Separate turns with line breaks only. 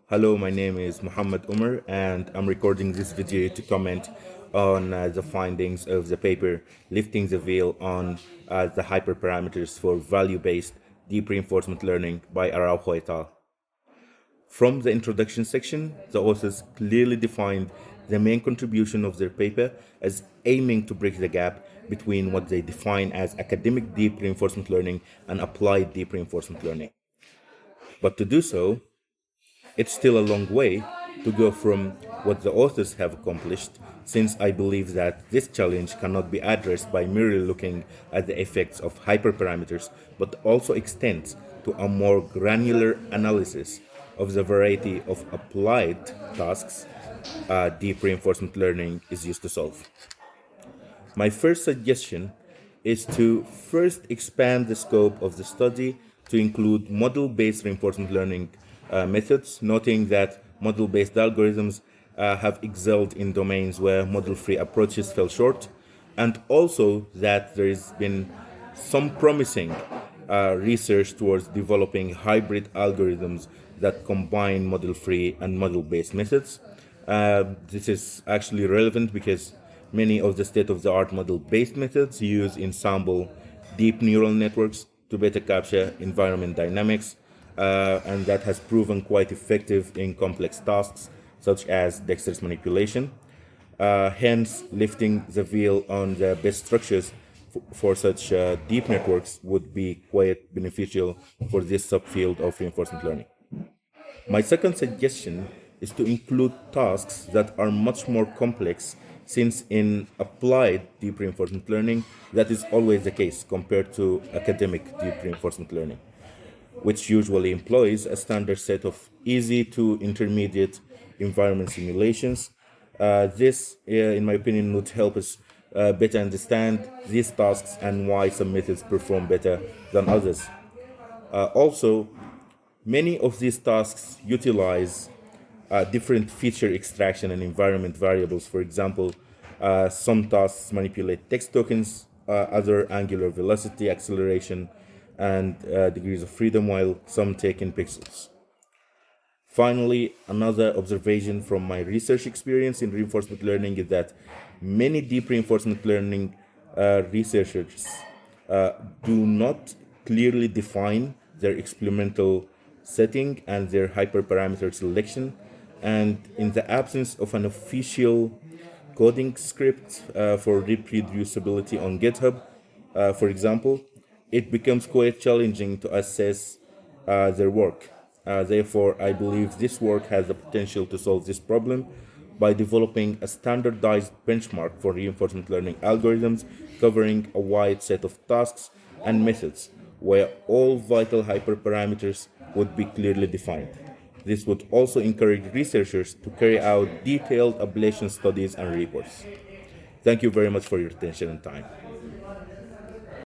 Hello, my name is Muhammad Umar, and I'm recording this video to comment on the findings of the paper Lifting the Veil on the Hyperparameters for Value-Based Deep Reinforcement Learning by Araujo et al. From the introduction section, the authors clearly defined the main contribution of their paper as aiming to bridge the gap between what they define as academic deep reinforcement learning and applied deep reinforcement learning. But to do so, it's still a long way to go from what the authors have accomplished, since I believe that this challenge cannot be addressed by merely looking at the effects of hyperparameters, but also extends to a more granular analysis of the variety of applied tasks deep reinforcement learning is used to solve. My first suggestion is to first expand the scope of the study to include model-based reinforcement learning methods, noting that model-based algorithms have excelled in domains where model-free approaches fell short, and also that there has been some promising research towards developing hybrid algorithms that combine model-free and model-based methods. This is actually relevant because many of the state-of-the-art model-based methods use ensemble deep neural networks to better capture environment dynamics, and that has proven quite effective in complex tasks such as dexterous manipulation. Hence, lifting the veil on the best structures for such deep networks would be quite beneficial for this subfield of reinforcement learning. My second suggestion is to include tasks that are much more complex, since in applied deep reinforcement learning, that is always the case compared to academic deep reinforcement learning, which usually employs a standard set of easy to intermediate environment simulations. This, in my opinion, would help us better understand these tasks and why some methods perform better than others. Also, many of these tasks utilize different feature extraction and environment variables. For example, some tasks manipulate text tokens, other angular velocity, acceleration, and degrees of freedom, while some take in pixels. Finally, another observation from my research experience in reinforcement learning is that many deep reinforcement learning researchers do not clearly define their experimental setting and their hyperparameter selection. And in the absence of an official coding script for reproducibility on GitHub, for example, it becomes quite challenging to assess their work. Therefore, I believe this work has the potential to solve this problem by developing a standardized benchmark for reinforcement learning algorithms covering a wide set of tasks and methods where all vital hyperparameters would be clearly defined. This would also encourage researchers to carry out detailed ablation studies and reports. Thank you very much for your attention and time.